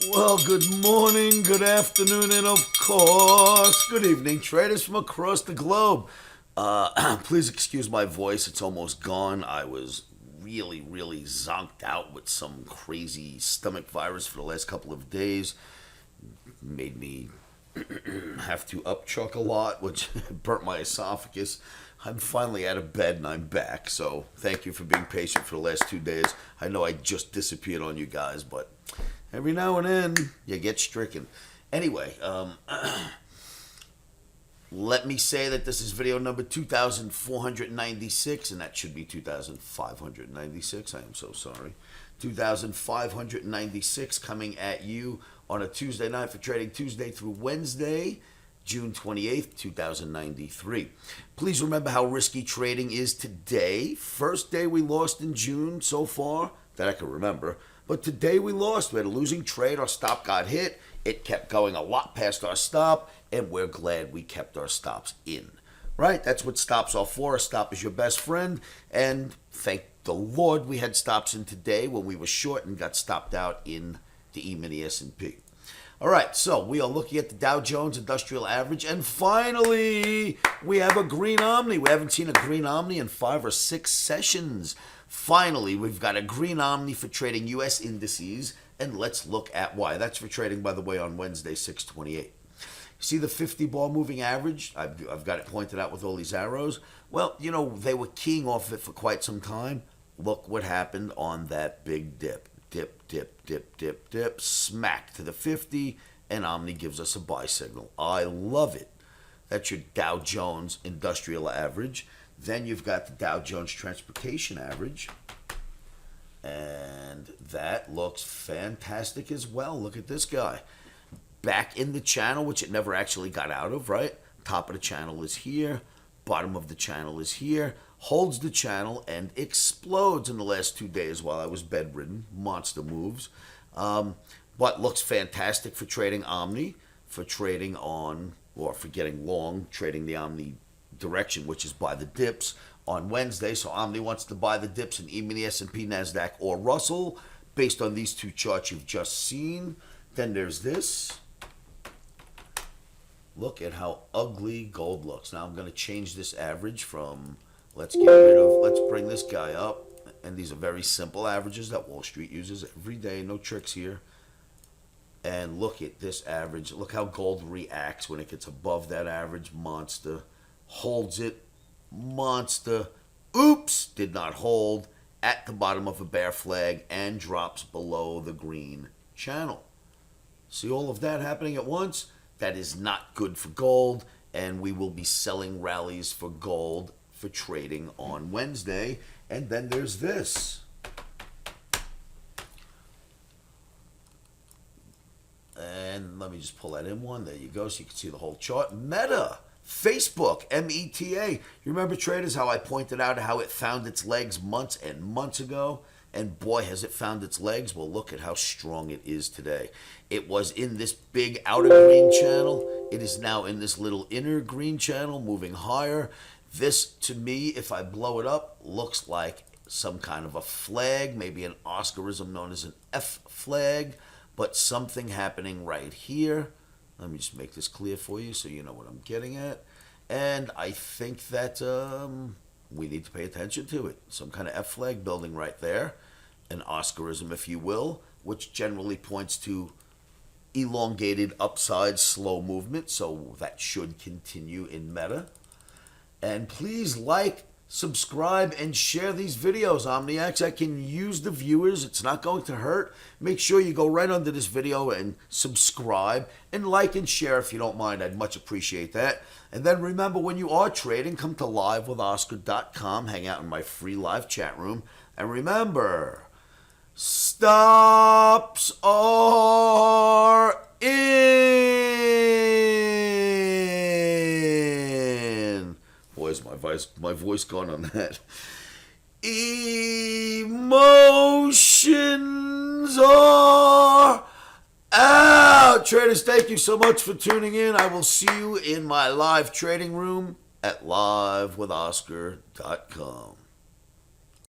Well, good morning, good afternoon, and of course, good evening, traders from across the globe. Please excuse my voice, it's almost gone. I was really zonked out with some crazy stomach virus for the last couple of days. Made me have to upchuck a lot, which burnt my esophagus. I'm finally out of bed and I'm back, so thank you for being patient for the last 2 days. I know I just disappeared on you guys, but every now and then you get stricken. Anyway, let me say that this is video number 2496, and that should be 2596. I am so sorry. 2596 coming at you on a Tuesday night for Trading Tuesday through Wednesday, June 28th, 2093. Please remember how risky trading is today. First day we lost in June so far that I can remember. But today we lost. We had a losing trade. Our stop got hit. It kept going a lot past our stop, and we're glad we kept our stops in. Right? That's what stops are for. A stop is your best friend. And thank the Lord we had stops in today when we were short and got stopped out in the E-mini S&P. All right, so we are looking at the Dow Jones Industrial Average, and finally, we have a green Omni. We haven't seen a green Omni in 5 or 6 sessions. Finally, we've got a green Omni for trading U.S. indices, and let's look at why. That's for trading, by the way, on Wednesday, 6/28. See the 50-bar moving average? I've got it pointed out with all these arrows. Well, you know, they were keying off of it for quite some time. Look what happened on that big dip. Dip, smack to the 50, and Omni gives us a buy signal. I love it. That's your Dow Jones Industrial Average. Then you've got the Dow Jones Transportation Average, and that looks fantastic as well. Look at this guy. Back in the channel, which it never actually got out of, right? Top of the channel is here. Bottom of the channel is here. Holds the channel and explodes in the last 2 days while I was bedridden. Monster moves. But looks fantastic for trading Omni, for trading on, or for getting long, trading the Omni direction, which is buy the dips on Wednesday. So Omni wants to buy the dips in E-mini, S&P, NASDAQ, or Russell based on these two charts you've just seen. Then there's this. Look at how ugly gold looks. Now I'm going to change this average from, let's bring this guy up. And these are very simple averages that Wall Street uses every day. No tricks here. And look at this average. Look how gold reacts when it gets above that average. Monster. Holds it. Monster. Oops. Did not hold. At the bottom of a bear flag and drops below the green channel. See all of that happening at once? That is not good for gold, and we will be selling rallies for gold for trading on Wednesday. And then there's this. And let me just pull that in one. There you go, so you can see the whole chart. Meta, Facebook, META. You remember, traders, how I pointed out how it found its legs months and months ago? And boy, has it found its legs. Well, look at how strong it is today. It was in this big outer green channel. It is now in this little inner green channel, moving higher. This, to me, if I blow it up, looks like some kind of a flag, maybe an Oscarism known as an F flag, but something happening right here. Let me just make this clear for you so you know what I'm getting at. And I think that we need to pay attention to it. Some kind of F flag building right there. An Oscarism, if you will, which generally points to elongated upside slow movement. So that should continue in Meta. And please like, subscribe, and share these videos, Omniacs. I can use the viewers. It's not going to hurt. Make sure you go right under this video and subscribe and like and share if you don't mind. I'd much appreciate that. And then remember, when you are trading, come to livewithoscar.com. Hang out in my free live chat room. And remember, stops are in. Boy, is my voice gone on that. Emotions are out. Traders, thank you so much for tuning in. I will see you in my live trading room at livewithoscar.com.